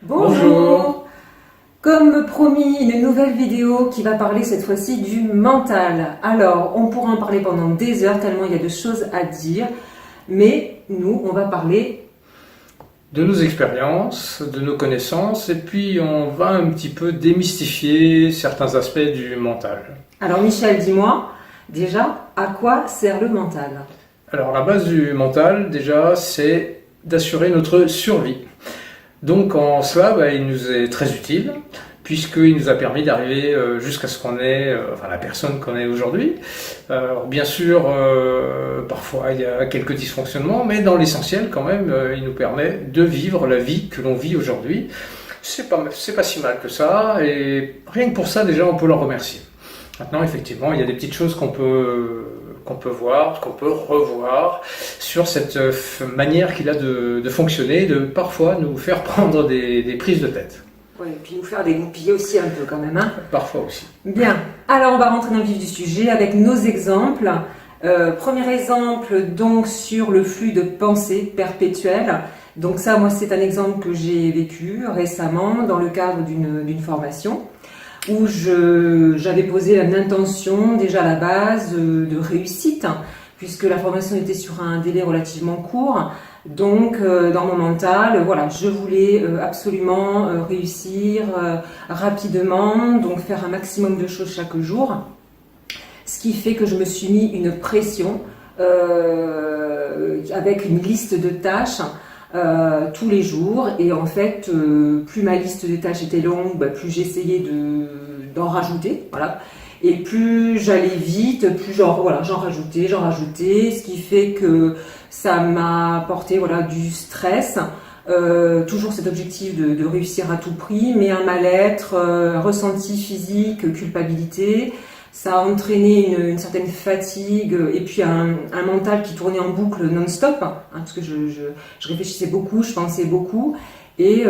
Bonjour. Comme promis, une nouvelle vidéo qui va parler cette fois-ci du mental. Alors, on pourra en parler pendant des heures tellement il y a de choses à dire, mais nous, on va parler de nos expériences, de nos connaissances, et puis on va un petit peu démystifier certains aspects du mental. Alors Michel, dis-moi, déjà, à quoi sert le mental? Alors la base du mental, déjà, c'est d'assurer notre survie. Donc en cela, il nous est très utile, puisqu'il nous a permis d'arriver jusqu'à ce qu'on est, la personne qu'on est aujourd'hui. Alors bien sûr, parfois il y a quelques dysfonctionnements, mais dans l'essentiel quand même, il nous permet de vivre la vie que l'on vit aujourd'hui. C'est pas si mal que ça, et rien que pour ça déjà on peut le remercier. Maintenant effectivement, il y a des petites choses qu'on peut voir, qu'on peut revoir sur cette manière qu'il a de fonctionner, de parfois nous faire prendre des prises de tête. Oui, et puis nous faire dégoupiller aussi un peu quand même. Hein. Parfois aussi. Bien, alors on va rentrer dans le vif du sujet avec nos exemples. Premier exemple donc sur le flux de pensée perpétuel. Donc ça, moi c'est un exemple que j'ai vécu récemment dans le cadre d'une formation où j'avais posé une intention déjà à la base de réussite, puisque la formation était sur un délai relativement court. Donc dans mon mental, voilà, je voulais absolument réussir rapidement, donc faire un maximum de choses chaque jour. Ce qui fait que je me suis mis une pression avec une liste de tâches tous les jours, et en fait plus ma liste de tâches était longue, plus j'essayais d'en rajouter, voilà, et plus j'allais vite, plus j'en rajoutais, ce qui fait que ça m'a apporté du stress, toujours cet objectif de réussir à tout prix, mais un mal-être, un ressenti physique, culpabilité. Ça a entraîné une certaine fatigue et puis un mental qui tournait en boucle non-stop, parce que je réfléchissais beaucoup, je pensais beaucoup, et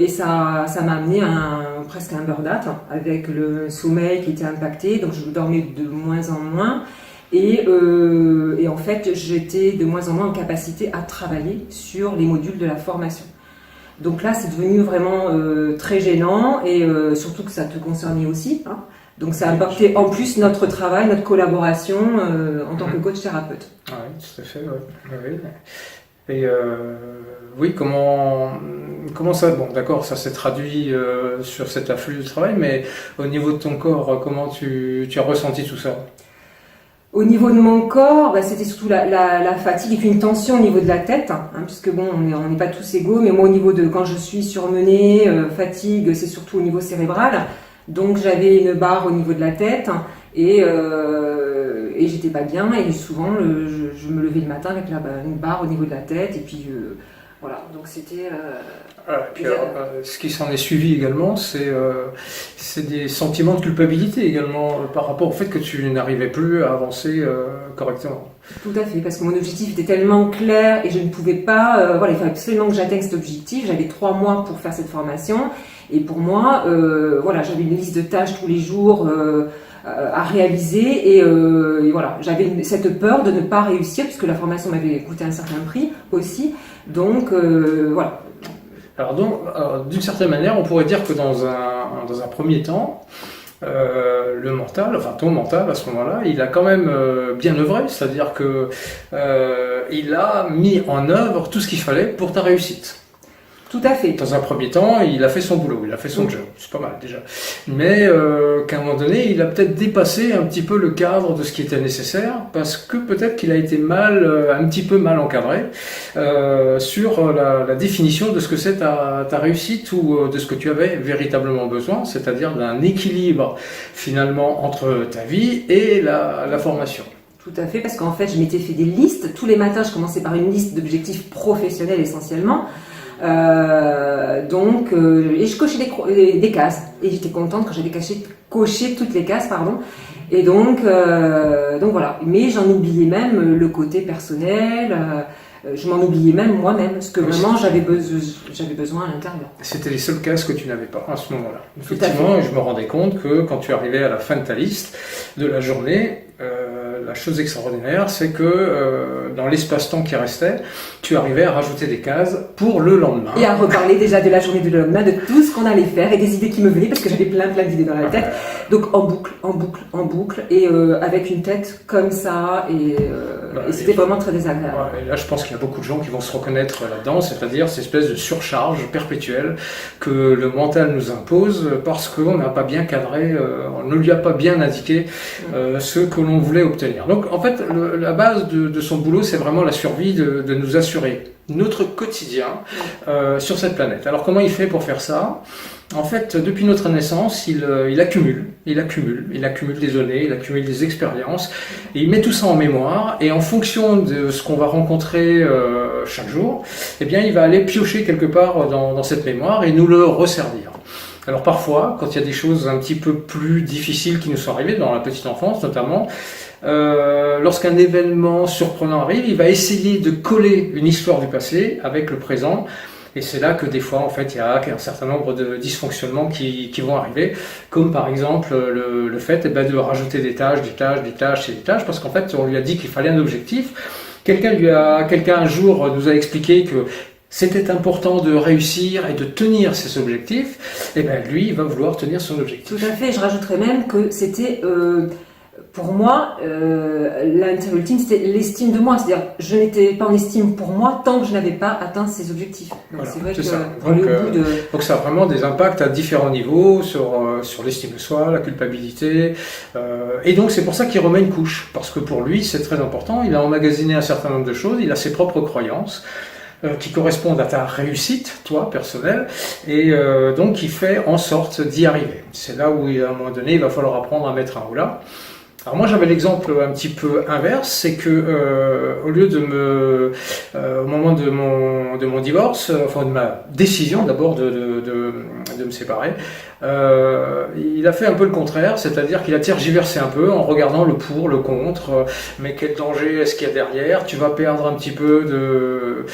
ça m'a amené presque à un burn-out, avec le sommeil qui était impacté, donc je dormais de moins en moins, et en fait j'étais de moins en moins en capacité à travailler sur les modules de la formation. Donc là c'est devenu vraiment très gênant, et surtout que ça te concernait aussi, hein. Donc ça a impacté en plus notre travail, notre collaboration en tant que coach thérapeute. Ah oui, tout à fait. Oui. Et oui, comment ça... Bon, d'accord, ça s'est traduit sur cet afflux de travail, mais au niveau de ton corps, comment tu as ressenti tout ça? Au niveau de mon corps, c'était surtout la fatigue et puis une tension au niveau de la tête, puisque bon, on n'est pas tous égaux, mais moi au niveau de quand je suis surmenée, fatigue, c'est surtout au niveau cérébral. Donc j'avais une barre au niveau de la tête et j'étais pas bien, et souvent je me levais le matin avec une barre au niveau de la tête, et puis voilà, donc c'était... ce qui s'en est suivi également, c'est des sentiments de culpabilité également par rapport au fait que tu n'arrivais plus à avancer correctement. Tout à fait, parce que mon objectif était tellement clair et je ne pouvais pas... il fallait absolument que j'atteigne cet objectif. J'avais 3 mois pour faire cette formation, et pour moi, j'avais une liste de tâches tous les jours à réaliser, et voilà, j'avais cette peur de ne pas réussir, puisque la formation m'avait coûté un certain prix aussi, donc voilà. Alors donc, d'une certaine manière, on pourrait dire que dans un premier temps, le mental, ton mental à ce moment-là, il a quand même bien œuvré, c'est-à-dire que il a mis en œuvre tout ce qu'il fallait pour ta réussite. Tout à fait. Dans un premier temps, il a fait son boulot, il a fait son job, c'est pas mal déjà. Mais qu'à un moment donné, il a peut-être dépassé un petit peu le cadre de ce qui était nécessaire, parce que peut-être qu'il a été un petit peu mal encadré sur la définition de ce que c'est ta réussite, ou de ce que tu avais véritablement besoin, c'est-à-dire d'un équilibre finalement entre ta vie et la formation. Tout à fait, parce qu'en fait, je m'étais fait des listes. Tous les matins, je commençais par une liste d'objectifs professionnels essentiellement. Et je cochais des cases, et j'étais contente quand j'avais coché toutes les cases, et donc voilà, mais j'en oubliais même le côté personnel, je m'en oubliais même moi-même, parce que vraiment j'avais besoin à l'intérieur. C'était les seules cases que tu n'avais pas à ce moment-là. Effectivement, je me rendais compte que quand tu arrivais à la fin de ta liste de la journée, la chose extraordinaire, c'est que dans l'espace-temps qui restait, tu arrivais à rajouter des cases pour le lendemain. Et à reparler déjà de la journée du lendemain, de tout ce qu'on allait faire et des idées qui me venaient, parce que j'avais plein d'idées dans la tête. Donc en boucle, et avec une tête comme ça, et c'était vraiment très désagréable. Et là, je pense qu'il y a beaucoup de gens qui vont se reconnaître là-dedans, c'est-à-dire cette espèce de surcharge perpétuelle que le mental nous impose parce qu'on n'a pas bien cadré, on ne lui a pas bien indiqué ce que l'on voulait obtenir. Donc en fait, la base de son boulot, c'est vraiment la survie, de nous assurer notre quotidien sur cette planète. Alors comment il fait pour faire ça ? En fait, depuis notre naissance, il accumule des données, il accumule des expériences, et il met tout ça en mémoire, et en fonction de ce qu'on va rencontrer chaque jour, eh bien, il va aller piocher quelque part dans cette mémoire et nous le resservir. Alors parfois, quand il y a des choses un petit peu plus difficiles qui nous sont arrivées, dans la petite enfance notamment, lorsqu'un événement surprenant arrive, il va essayer de coller une histoire du passé avec le présent. Et c'est là que des fois, en fait, il y a un certain nombre de dysfonctionnements qui vont arriver, comme par exemple le fait de rajouter des tâches, parce qu'en fait, on lui a dit qu'il fallait un objectif. Quelqu'un un jour nous a expliqué que c'était important de réussir et de tenir ses objectifs. Et bien, lui, il va vouloir tenir son objectif. Tout à fait. Je rajouterais même que c'était... Pour moi, l'intérêt ultime, c'était l'estime de moi. C'est-à-dire, je n'étais pas en estime pour moi tant que je n'avais pas atteint ces objectifs. Donc voilà, c'est vrai c'est que ça. donc ça a vraiment des impacts à différents niveaux sur l'estime de soi, la culpabilité. Et donc c'est pour ça qu'il remet une couche. Parce que pour lui, c'est très important. Il a emmagasiné un certain nombre de choses. Il a ses propres croyances qui correspondent à ta réussite, toi, personnelle, et donc il fait en sorte d'y arriver. C'est là où, à un moment donné, il va falloir apprendre à mettre un haut là. Alors moi j'avais l'exemple un petit peu inverse, c'est que au lieu de au moment de mon divorce, enfin de ma décision d'abord de me séparer, il a fait un peu le contraire, c'est-à-dire qu'il a tergiversé un peu en regardant le pour, le contre, mais quel danger est-ce qu'il y a derrière, tu vas perdre un petit peu de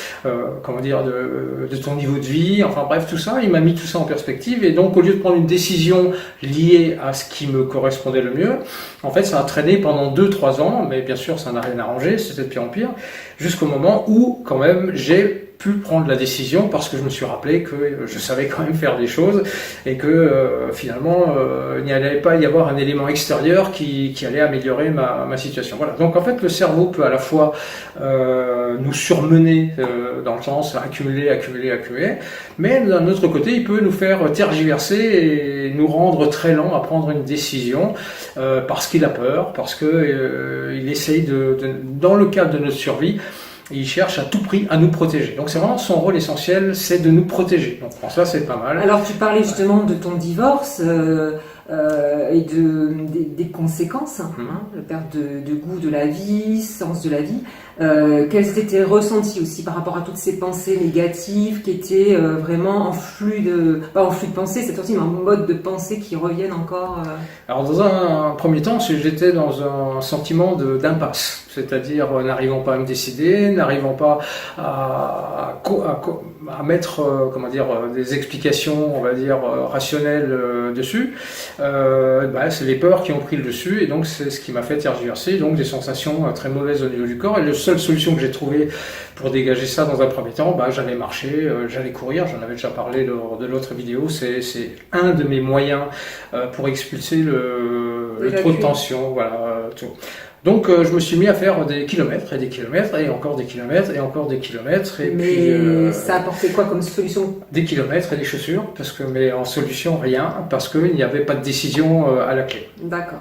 ton niveau de vie, enfin bref tout ça, il m'a mis tout ça en perspective, et donc au lieu de prendre une décision liée à ce qui me correspondait le mieux, en fait ça a traîné pendant 2-3 ans, mais bien sûr ça n'a rien arrangé, c'était de pire en pire, jusqu'au moment où quand même j'ai pu prendre la décision parce que je me suis rappelé que je savais quand même faire des choses et que finalement il n'y allait pas y avoir un élément extérieur qui allait améliorer ma situation. Voilà. Donc en fait le cerveau peut à la fois nous surmener dans le sens accumuler, mais d'un autre côté il peut nous faire tergiverser et nous rendre très lents à prendre une décision parce qu'il a peur, parce que il essaye dans le cadre de notre survie, il cherche à tout prix à nous protéger. Donc c'est vraiment son rôle essentiel, c'est de nous protéger. Donc pour ça c'est pas mal. Alors tu parlais justement de ton divorce et des conséquences, la perte de goût de la vie, sens de la vie. Quels étaient tes ressentis aussi par rapport à toutes ces pensées négatives qui étaient vraiment pas en flux de pensée, c'est aussi un mode de pensée qui reviennent encore Alors dans un premier temps, j'étais dans un sentiment d'impasse, c'est-à-dire n'arrivant pas à me décider, n'arrivant pas à mettre des explications, on va dire, rationnelles dessus. C'est les peurs qui ont pris le dessus, et donc c'est ce qui m'a fait tergiverser, donc des sensations très mauvaises au niveau du corps. Et la seule solution que j'ai trouvée pour dégager ça dans un premier temps, j'allais marcher, j'allais courir, j'en avais déjà parlé lors de l'autre vidéo, c'est un de mes moyens pour expulser le trop de tension, voilà, tout. Donc je me suis mis à faire des kilomètres et des kilomètres et encore des kilomètres et encore des kilomètres. Mais ça a apporté quoi comme solution ? Des kilomètres et des chaussures, mais en solution rien, parce qu'il n'y avait pas de décision à la clé. D'accord.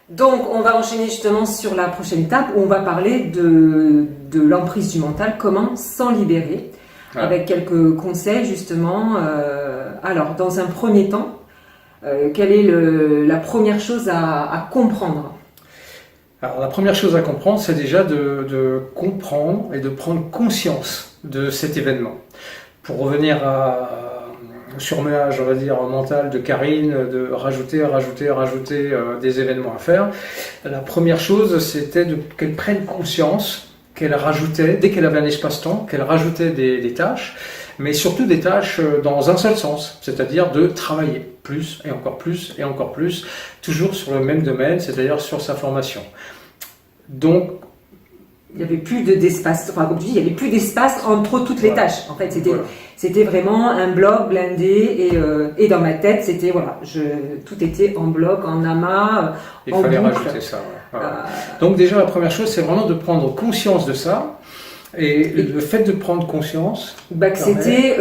Donc on va enchaîner justement sur la prochaine étape où on va parler de l'emprise du mental, comment s'en libérer, avec quelques conseils justement. Alors dans un premier temps, quelle est la première chose à comprendre ? Alors la première chose à comprendre, c'est déjà de comprendre et de prendre conscience de cet événement. Pour revenir au surmenage, on va dire, mental de Karine, de rajouter des événements à faire, la première chose, c'était qu'elle prenne conscience qu'elle rajoutait, dès qu'elle avait un espace-temps, qu'elle rajoutait des tâches, mais surtout des tâches dans un seul sens, c'est-à-dire de travailler plus et encore plus et encore plus, toujours sur le même domaine, c'est-à-dire sur sa formation. Donc, il n'y avait plus d'espace, enfin, comme tu dis, il n'y avait plus d'espace entre toutes les tâches. En fait, c'était vraiment un bloc blindé et dans ma tête, c'était, voilà, tout était en bloc, en amas, il en fallait boucle. rajouter ça. Voilà. Donc déjà, la première chose, c'est vraiment de prendre conscience de ça. Et le fait de prendre conscience, que c'était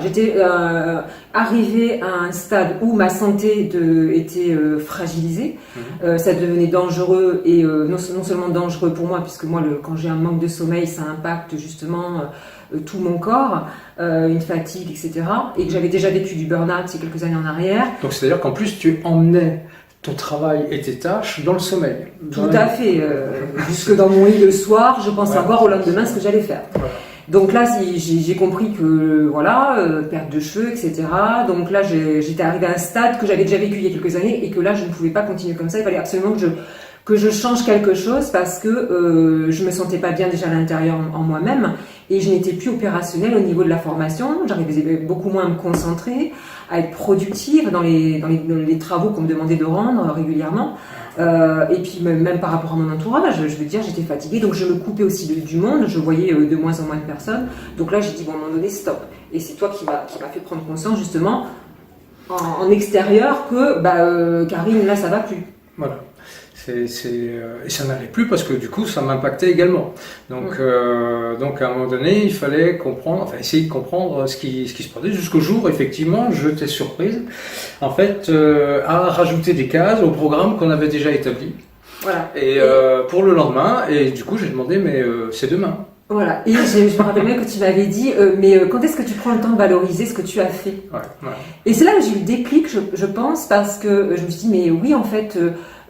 j'étais arrivée à un stade où ma santé était fragilisée. Ça devenait dangereux et non seulement dangereux pour moi, puisque moi quand j'ai un manque de sommeil, ça impacte justement tout mon corps, une fatigue, etc. Et que j'avais déjà vécu du burn-out il y a quelques années en arrière. Donc c'est-à-dire qu'en plus tu emmenais ton travail et tes tâches dans le sommeil. Tout à fait. Jusque dans mon lit le soir, je pensais savoir au lendemain ce que j'allais faire. Voilà. Donc là, j'ai compris que, perte de cheveux, etc. Donc là, j'étais arrivée à un stade que j'avais déjà vécu il y a quelques années et que là, je ne pouvais pas continuer comme ça. Il fallait absolument que je change quelque chose parce que je me sentais pas bien déjà à l'intérieur en moi-même et je n'étais plus opérationnelle au niveau de la formation. J'arrivais beaucoup moins à me concentrer, à être productive dans les travaux qu'on me demandait de rendre régulièrement. Et puis même par rapport à mon entourage, je veux dire, j'étais fatiguée, donc je me coupais aussi du monde, je voyais de moins en moins de personnes. Donc là, j'ai dit, bon, à un moment donné, stop. Et c'est toi qui m'a fait prendre conscience, justement, en extérieur, que Karine, là, ça va plus. Voilà. Et ça n'allait plus parce que du coup ça m'impactait également. Donc à un moment donné il fallait essayer de comprendre ce qui se passait jusqu'au jour effectivement j'étais surprise en fait à rajouter des cases au programme qu'on avait déjà établi. Voilà. Et pour le lendemain et du coup j'ai demandé mais c'est demain. Voilà, et je me rappelle bien que tu m'avais dit, mais quand est-ce que tu prends le temps de valoriser ce que tu as fait? Ouais. Et c'est là que j'ai eu le déclic, je pense, parce que je me suis dit, mais oui, en fait,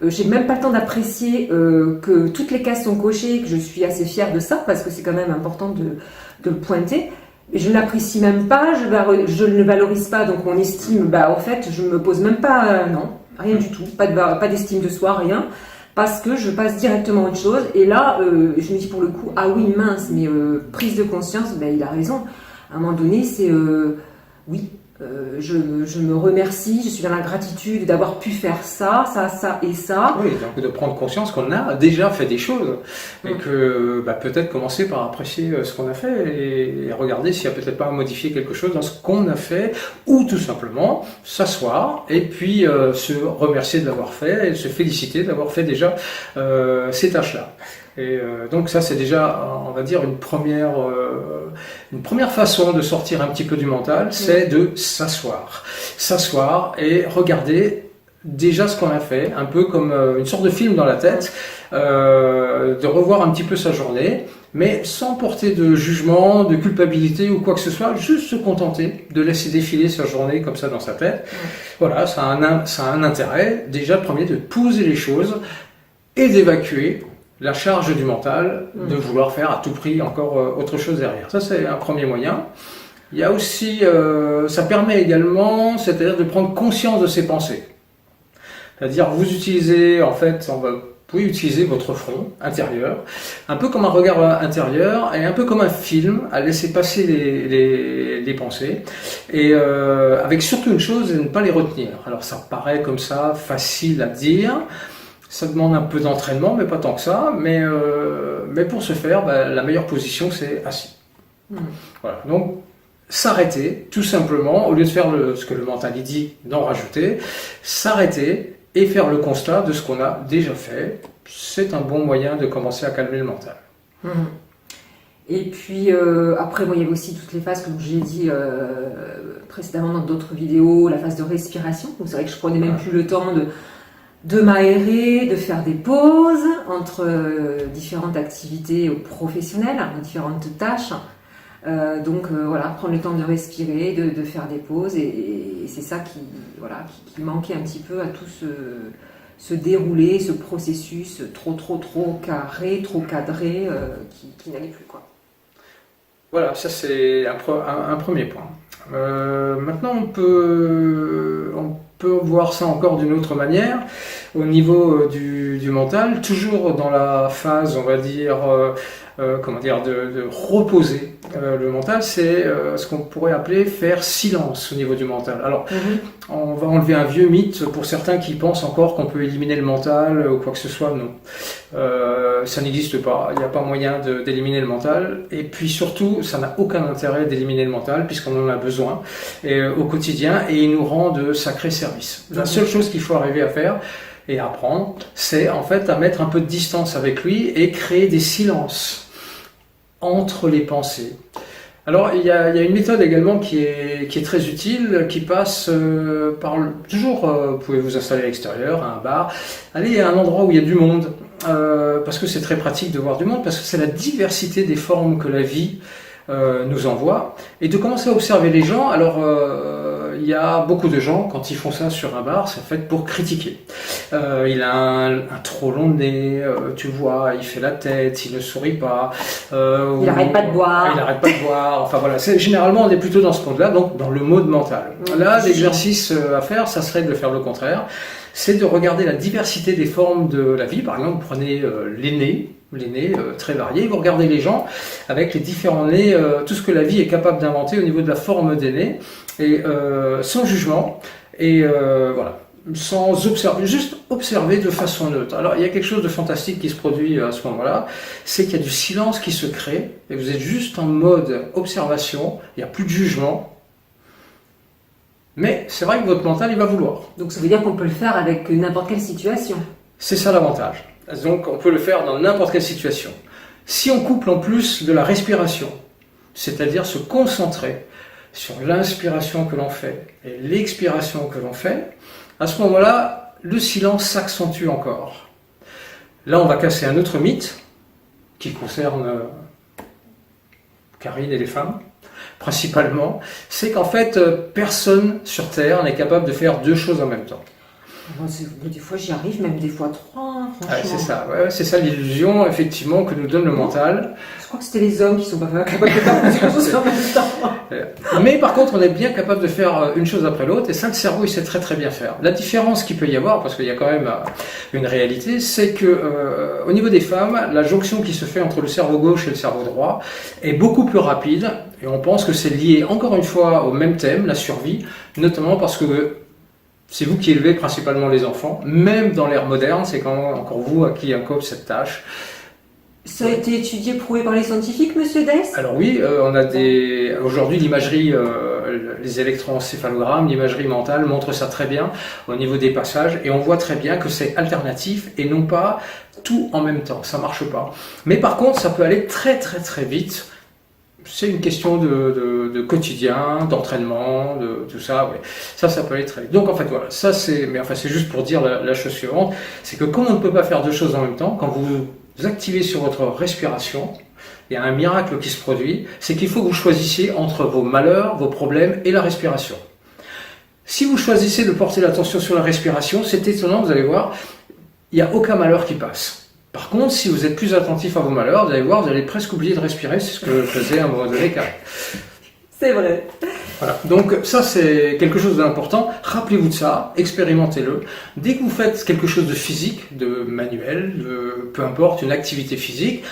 j'ai même pas le temps d'apprécier que toutes les cases sont cochées, que je suis assez fière de ça, parce que c'est quand même important de le pointer. Mais je ne l'apprécie même pas, je ne le valorise pas, donc mon estime, en fait, je me pose même pas, non, rien du tout, pas d'estime de soi, rien. Parce que je passe directement à autre chose. Et là, je me dis pour le coup, ah oui, mince, mais prise de conscience, il a raison. À un moment donné, c'est oui, je me remercie, je suis dans la gratitude d'avoir pu faire ça et ça. Oui, donc de prendre conscience qu'on a déjà fait des choses et que peut-être commencer par apprécier ce qu'on a fait et regarder s'il n'y a peut-être pas à modifier quelque chose dans ce qu'on a fait ou tout simplement s'asseoir et puis se remercier de l'avoir fait et se féliciter d'avoir fait déjà ces tâches-là. Et donc ça c'est déjà, on va dire, une première façon de sortir un petit peu du mental, c'est de s'asseoir et regarder déjà ce qu'on a fait, un peu comme une sorte de film dans la tête, de revoir un petit peu sa journée, mais sans porter de jugement, de culpabilité ou quoi que ce soit, juste se contenter de laisser défiler sa journée comme ça dans sa tête. Voilà, ça a un intérêt, déjà le premier, de poser les choses et d'évacuer la charge du mental de vouloir faire à tout prix encore autre chose derrière. Ça, c'est un premier moyen. Il y a aussi, ça permet également, c'est-à-dire de prendre conscience de ses pensées. C'est-à-dire, vous utilisez, en fait, vous pouvez utiliser votre front intérieur, un peu comme un regard intérieur et un peu comme un film, à laisser passer les pensées. Et avec surtout une chose, ne pas les retenir. Alors, ça paraît comme ça, facile à dire. Ça demande un peu d'entraînement, mais pas tant que ça. Mais pour ce faire, la meilleure position, c'est assis. Voilà. Donc, s'arrêter, tout simplement, au lieu de faire ce que le mental dit, d'en rajouter, s'arrêter et faire le constat de ce qu'on a déjà fait. C'est un bon moyen de commencer à calmer le mental. Et puis, après, il y avait aussi toutes les phases, comme j'ai dit précédemment dans d'autres vidéos, la phase de respiration. Donc, c'est vrai que je prenais même plus le temps de m'aérer, de faire des pauses entre différentes activités professionnelles, différentes tâches. Prendre le temps de respirer, de faire des pauses, et c'est ça qui manquait un petit peu à tout ce déroulé, ce processus trop carré, trop cadré, qui n'allait plus, quoi. Voilà, ça c'est un premier point. Maintenant, on peut voir ça encore d'une autre manière, au niveau du mental, toujours dans la phase, on va dire, comment dire, de reposer le mental, c'est ce qu'on pourrait appeler faire silence au niveau du mental. Alors, on va enlever un vieux mythe pour certains qui pensent encore qu'on peut éliminer le mental ou quoi que ce soit. Non, ça n'existe pas. Il n'y a pas moyen d'éliminer le mental. Et puis surtout, ça n'a aucun intérêt d'éliminer le mental puisqu'on en a besoin au quotidien et il nous rend de sacrés services. La seule chose qu'il faut arriver à faire et apprendre, c'est en fait à mettre un peu de distance avec lui et créer des silences entre les pensées. Alors il y a une méthode également qui est très utile, qui passe par toujours, vous pouvez vous installer à l'extérieur, à un bar, aller à un endroit où il y a du monde, parce que c'est très pratique de voir du monde, parce que c'est la diversité des formes que la vie nous envoie, et de commencer à observer les gens. Alors il y a beaucoup de gens, quand ils font ça sur un bar, c'est fait pour critiquer. Il a un trop long nez, tu vois, il fait la tête, il ne sourit pas. Il n'arrête pas de boire. Il n'arrête pas de boire. Enfin voilà, généralement on est plutôt dans ce monde-là, donc dans le mode mental. Là, l'exercice à faire, ça serait de faire le contraire. C'est de regarder la diversité des formes de la vie. Par exemple, prenez les nez très variés. Vous regardez les gens avec les différents nez, tout ce que la vie est capable d'inventer au niveau de la forme des nez, et sans jugement, et voilà, sans observer, juste observer de façon neutre. Alors il y a quelque chose de fantastique qui se produit à ce moment-là, c'est qu'il y a du silence qui se crée, et vous êtes juste en mode observation, il n'y a plus de jugement. Mais c'est vrai que votre mental, il va vouloir. Donc ça veut dire qu'on peut le faire avec n'importe quelle situation. C'est ça l'avantage. Donc on peut le faire dans n'importe quelle situation. Si on couple en plus de la respiration, c'est-à-dire se concentrer sur l'inspiration que l'on fait et l'expiration que l'on fait, à ce moment-là, le silence s'accentue encore. Là, on va casser un autre mythe qui concerne Karine et les femmes. Principalement, c'est qu'en fait, personne sur Terre n'est capable de faire deux choses en même temps. Des fois, j'y arrive, même des fois trois, franchement. C'est ça l'illusion, effectivement, que nous donne le mental. Je crois que c'était les hommes qui sont pas capables de faire plusieurs choses en même temps. Mais par contre, on est bien capable de faire une chose après l'autre, et ça, le cerveau, il sait très très bien faire. La différence qu'il peut y avoir, parce qu'il y a quand même une réalité, c'est que au niveau des femmes, la jonction qui se fait entre le cerveau gauche et le cerveau droit est beaucoup plus rapide, et on pense que c'est lié, encore une fois, au même thème, la survie, notamment parce que c'est vous qui élevez principalement les enfants, même dans l'ère moderne, c'est encore vous à qui incombe cette tâche. Ça a été étudié, prouvé par les scientifiques, monsieur Dess ? Alors oui, on a aujourd'hui l'imagerie, les électroencéphalogrammes, l'imagerie mentale montre ça très bien au niveau des passages, et on voit très bien que c'est alternatif et non pas tout en même temps, ça marche pas. Mais par contre, ça peut aller très très très vite. C'est une question de quotidien, d'entraînement, de tout ça. Ouais. Ça peut aller très vite. Donc en fait voilà, ça c'est juste pour dire la chose suivante, c'est que comme on ne peut pas faire deux choses en même temps, quand vous activez sur votre respiration, il y a un miracle qui se produit, c'est qu'il faut que vous choisissiez entre vos malheurs, vos problèmes et la respiration. Si vous choisissez de porter l'attention sur la respiration, c'est étonnant, vous allez voir, il n'y a aucun malheur qui passe. Par contre, si vous êtes plus attentif à vos malheurs, vous allez voir, vous allez presque oublier de respirer, c'est ce que je faisais à un moment donné, Karine. C'est vrai. Voilà. Donc ça, c'est quelque chose d'important. Rappelez-vous de ça, expérimentez-le. Dès que vous faites quelque chose de physique, de manuel, peu importe, une activité physique,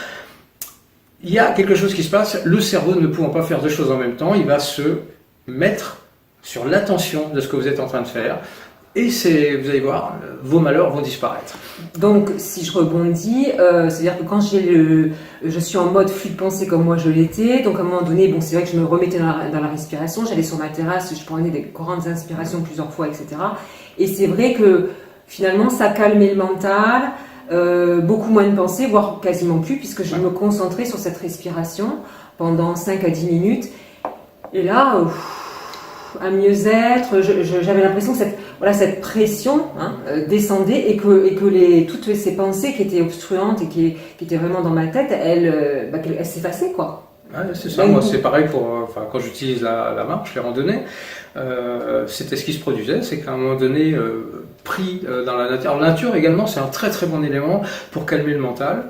il y a quelque chose qui se passe. Le cerveau, ne pouvant pas faire deux choses en même temps, il va se mettre sur l'attention de ce que vous êtes en train de faire. Et vous allez voir, vos malheurs vont disparaître. Donc, si je rebondis, c'est-à-dire que quand je suis en mode flux de pensée comme moi je l'étais, donc à un moment donné, bon, c'est vrai que je me remettais dans la respiration, j'allais sur ma terrasse, je prenais des grandes inspirations plusieurs fois, etc. Et c'est vrai que finalement, ça calmait le mental, beaucoup moins de pensées, voire quasiment plus, puisque je me concentrais sur cette respiration pendant 5 à 10 minutes. Et là, un mieux-être, j'avais l'impression que cette pression descendait et que toutes ces pensées qui étaient obstruantes et qui étaient vraiment dans ma tête, elles s'effaçaient, quoi. Ouais, c'est ça, moi c'est pareil quand j'utilise la marche, les randonnées, c'était ce qui se produisait, c'est qu'à un moment donné, pris dans la nature, alors, la nature également c'est un très très bon élément pour calmer le mental,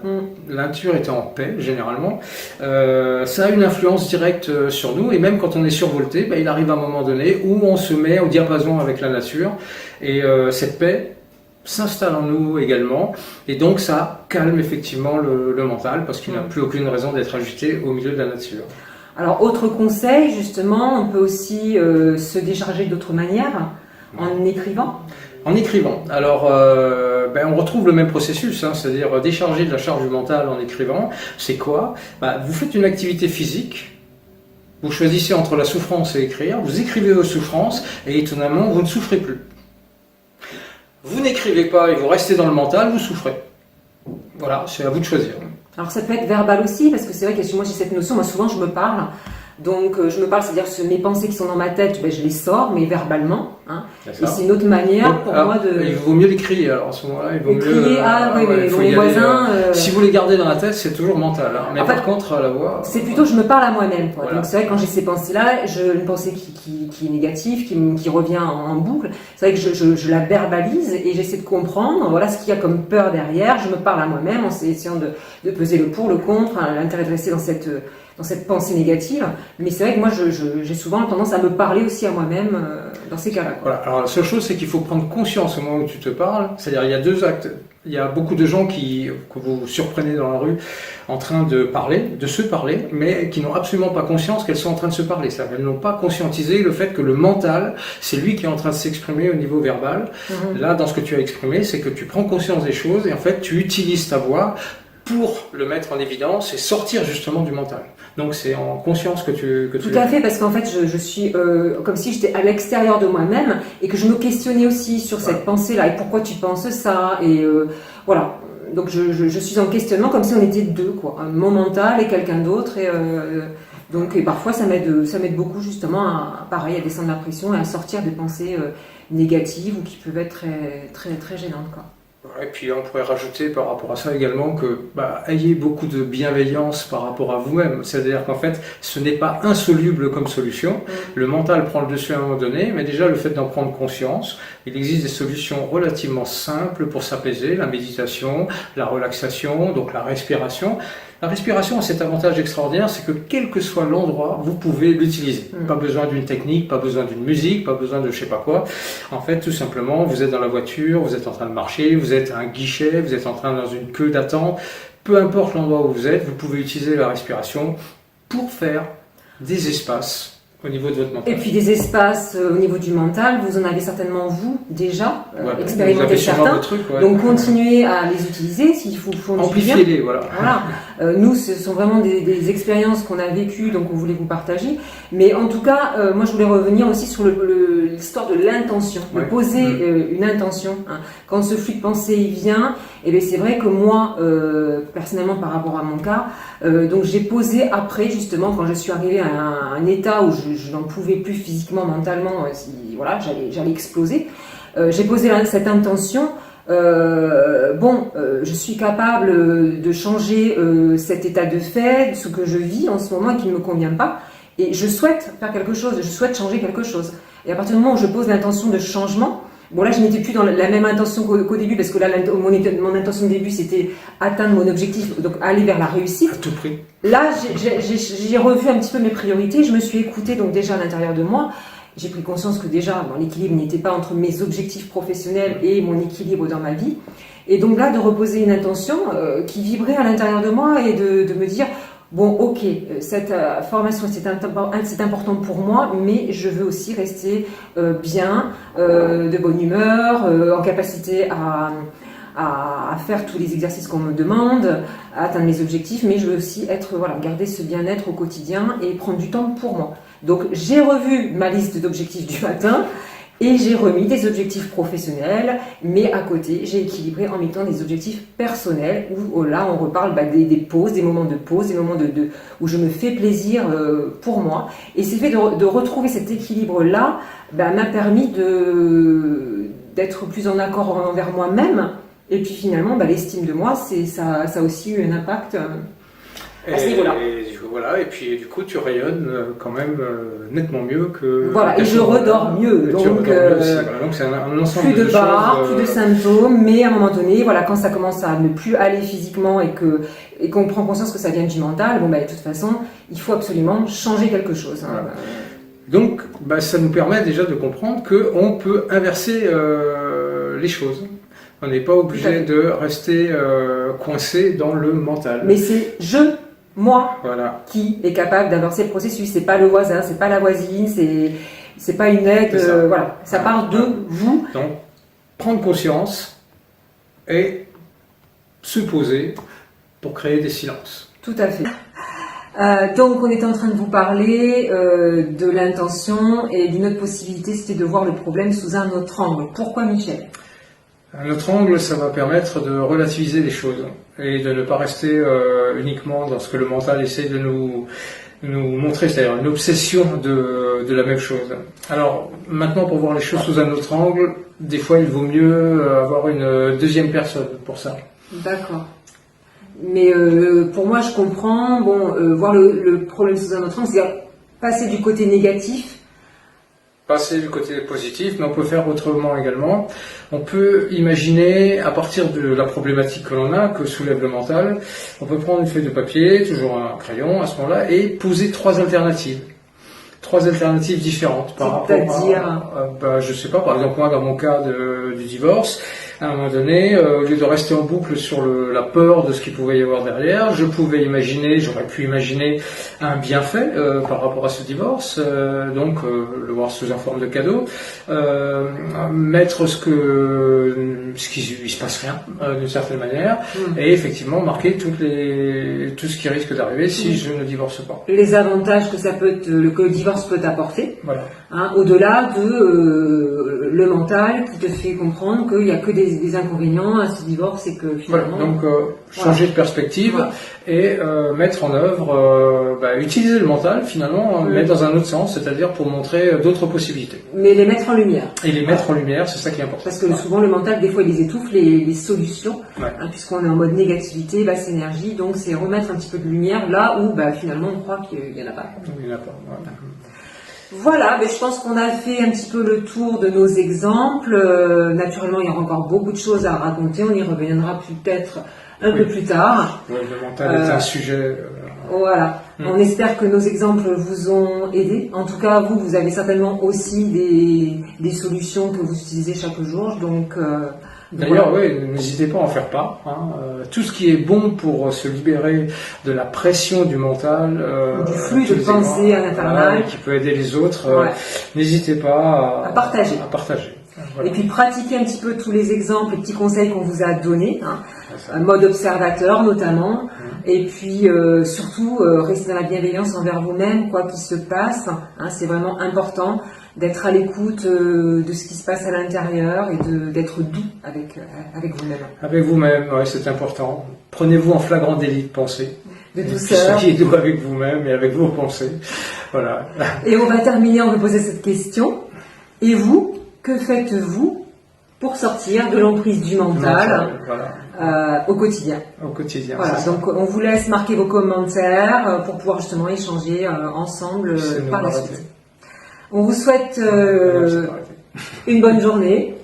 la nature était en paix généralement, ça a une influence directe sur nous, et même quand on est survolté, il arrive un moment donné où on se met au diapason avec la nature, et cette paix s'installe en nous également, et donc ça calme effectivement le mental, parce qu'il n'a plus aucune raison d'être agité au milieu de la nature. Alors, autre conseil, justement, on peut aussi se décharger d'autres manières, en écrivant. En écrivant. Alors, on retrouve le même processus, c'est-à-dire décharger de la charge du mental en écrivant. C'est quoi? Vous faites une activité physique, vous choisissez entre la souffrance et écrire, vous écrivez vos souffrances, et étonnamment, vous ne souffrez plus. Vous n'écrivez pas et vous restez dans le mental, vous souffrez. Voilà, c'est à vous de choisir. Alors ça peut être verbal aussi, parce que c'est vrai que moi j'ai cette notion, moi souvent je me parle, donc je me parle, c'est-à-dire que mes pensées qui sont dans ma tête, je les sors, mais verbalement, et c'est une autre manière pour moi de... Il vaut mieux l'écrire, alors à ce moment-là, il vaut mieux... Crier, mais les voisins... Si vous les gardez dans la tête, c'est toujours mental, mais par contre, à la voix... C'est plutôt, je me parle à moi-même, quoi. Voilà. Donc c'est vrai que quand j'ai ces pensées-là, une pensée qui est négative, qui revient en boucle, c'est vrai que je la verbalise et j'essaie de comprendre, voilà ce qu'il y a comme peur derrière, je me parle à moi-même en essayant de peser le pour, le contre, l'intérêt de rester dans cette pensée négative, mais c'est vrai que moi j'ai souvent tendance à me parler aussi à moi-même dans ces cas-là. Voilà. Alors la seule chose, c'est qu'il faut prendre conscience au moment où tu te parles, c'est-à-dire il y a deux actes. Il y a beaucoup de gens que vous surprenez dans la rue en train de se parler, mais qui n'ont absolument pas conscience qu'elles sont en train de se parler. C'est-à-dire qu'elles n'ont pas conscientisé le fait que le mental, c'est lui qui est en train de s'exprimer au niveau verbal. Là, dans ce que tu as exprimé, c'est que tu prends conscience des choses et en fait, tu utilises ta voix pour le mettre en évidence et sortir justement du mental. Donc c'est en conscience que tu Tout à fait, parce qu'en fait je suis comme si j'étais à l'extérieur de moi-même et que je me questionnais aussi sur cette pensée-là et pourquoi tu penses ça et voilà. Donc je suis en questionnement comme si on était deux, quoi, mon mental et quelqu'un d'autre et parfois ça m'aide beaucoup justement à descendre la pression et à sortir des pensées négatives ou qui peuvent être très très très gênantes, quoi. Et puis on pourrait rajouter par rapport à ça également que ayez beaucoup de bienveillance par rapport à vous-même. C'est-à-dire qu'en fait, ce n'est pas insoluble comme solution. Le mental prend le dessus à un moment donné, mais déjà le fait d'en prendre conscience, il existe des solutions relativement simples pour s'apaiser, la méditation, la relaxation, donc la respiration. La respiration a cet avantage extraordinaire, c'est que quel que soit l'endroit, vous pouvez l'utiliser. Pas besoin d'une technique, pas besoin d'une musique, pas besoin de je sais pas quoi. En fait, tout simplement, vous êtes dans la voiture, vous êtes en train de marcher, vous êtes à un guichet, vous êtes en train dans une queue d'attente. Peu importe l'endroit où vous êtes, vous pouvez utiliser la respiration pour faire des espaces au niveau de votre mental. Et puis des espaces au niveau du mental, vous en avez certainement vous déjà expérimenté certains. Donc continuez à les utiliser s'il faut. Amplifiez-les, voilà. Nous, ce sont vraiment des expériences qu'on a vécues, donc on voulait vous partager. Mais en tout cas, moi je voulais revenir aussi sur l'histoire de l'intention, de poser une intention. Quand ce flux de pensée il vient, et c'est vrai que moi, personnellement par rapport à mon cas, donc j'ai posé après justement quand je suis arrivée à un état où je n'en pouvais plus physiquement, mentalement, j'allais exploser. J'ai posé cette intention. Je suis capable de changer cet état de fait, ce que je vis en ce moment et qui ne me convient pas. Et je souhaite faire quelque chose, je souhaite changer quelque chose. Et à partir du moment où je pose l'intention de changement, bon là je n'étais plus dans la même intention qu'au début, parce que là mon intention de début c'était atteindre mon objectif, donc aller vers la réussite. À tout prix. Là j'ai revu un petit peu mes priorités, je me suis écoutée donc déjà à l'intérieur de moi. J'ai pris conscience que déjà l'équilibre n'était pas entre mes objectifs professionnels et mon équilibre dans ma vie. Et donc là de reposer une intention qui vibrait à l'intérieur de moi et de me dire bon, ok, cette formation c'est important pour moi, mais je veux aussi rester bien, de bonne humeur, en capacité à faire tous les exercices qu'on me demande, à atteindre mes objectifs, mais je veux aussi garder ce bien-être au quotidien et prendre du temps pour moi. Donc j'ai revu ma liste d'objectifs du matin et j'ai remis des objectifs professionnels, mais à côté j'ai équilibré en mettant des objectifs personnels où là on reparle des pauses, des moments de pause, des moments où je me fais plaisir pour moi. Et c'est fait de retrouver cet équilibre-là m'a permis d'être plus en accord envers moi-même. Et puis finalement, l'estime de moi, ça a aussi eu un impact à ce niveau-là. Et puis du coup, tu rayonnes quand même nettement mieux que... Voilà, et je redors mieux. Donc c'est un ensemble plus de barres, choses, plus de symptômes, mais à un moment donné, quand ça commence à ne plus aller physiquement et qu'on prend conscience que ça vient du mental, de toute façon, il faut absolument changer quelque chose. Donc, ça nous permet déjà de comprendre qu'on peut inverser les choses. On n'est pas obligé de rester coincé dans le mental. Mais c'est moi, voilà. qui est capable d'avancer le processus. C'est pas le voisin, c'est pas la voisine, c'est pas une aide. Voilà, ça part de vous. Donc, prendre conscience et se poser pour créer des silences. Tout à fait. Donc, on était en train de vous parler de l'intention et d'une autre possibilité, c'était de voir le problème sous un autre angle. Pourquoi, Michel? Un autre angle, ça va permettre de relativiser les choses et de ne pas rester uniquement dans ce que le mental essaie de nous montrer, c'est-à-dire une obsession de la même chose. Alors, maintenant, pour voir les choses sous un autre angle, des fois, il vaut mieux avoir une deuxième personne pour ça. D'accord. Mais pour moi, je comprends, voir le problème sous un autre angle, c'est-à-dire passer du côté négatif. Passer du côté positif, mais on peut faire autrement également. On peut imaginer, à partir de la problématique que l'on a, que soulève le mental, on peut prendre une feuille de papier, toujours un crayon à ce moment-là, et poser 3 alternatives. 3 alternatives différentes par rapport à, je sais pas, par exemple moi dans mon cas du divorce, à un moment donné, au lieu de rester en boucle sur la peur de ce qu'il pouvait y avoir derrière, j'aurais pu imaginer un bienfait par rapport à ce divorce, donc le voir sous une forme de cadeau, mettre ce qu'il se passe rien d'une certaine manière, et effectivement marquer tout ce qui risque d'arriver si je ne divorce pas. Les avantages que que le divorce peut apporter, voilà. Au-delà de le mental qui te fait comprendre qu'il n'y a que des inconvénients à ce divorce et que finalement... Voilà, donc changer de perspective et mettre en œuvre, utiliser le mental finalement, mais dans un autre sens, c'est-à-dire pour montrer d'autres possibilités. Mais les mettre en lumière. Et les mettre en lumière, c'est ça qui est important. Parce que souvent le mental, des fois, il les étouffe, les solutions, puisqu'on est en mode négativité, basse énergie, donc c'est remettre un petit peu de lumière là où finalement on croit qu'il n'y en a pas. Il n'y en a pas, Voilà, mais je pense qu'on a fait un petit peu le tour de nos exemples. Naturellement, il y aura encore beaucoup de choses à raconter. On y reviendra peut-être un peu plus tard. Oui, le mental est un sujet. Voilà. On espère que nos exemples vous ont aidé. En tout cas, vous avez certainement aussi des solutions que vous utilisez chaque jour. Donc, d'ailleurs, n'hésitez pas à en faire part. Tout ce qui est bon pour se libérer de la pression du mental, du flux de pensée infernale, qui peut aider les autres, n'hésitez pas à partager. Voilà. Et puis pratiquer un petit peu tous les exemples, les petits conseils qu'on vous a donnés, mode observateur notamment, et puis surtout rester dans la bienveillance envers vous-même, quoi qu'il se passe. C'est vraiment important d'être à l'écoute de ce qui se passe à l'intérieur et d'être doux avec vous-même. Avec vous-même, c'est important. Prenez-vous en flagrant délit de pensée. De douceur. Soyez doux avec vous-même et avec vos pensées. Voilà. Et on va terminer, on va poser cette question. Et vous, que faites-vous pour sortir de l'emprise du mental au quotidien? Au quotidien. Voilà, donc on vous laisse marquer vos commentaires pour pouvoir justement échanger ensemble par la suite. On vous souhaite une bonne journée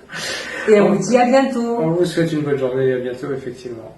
et on vous dit à bientôt. On vous souhaite une bonne journée et à bientôt, effectivement.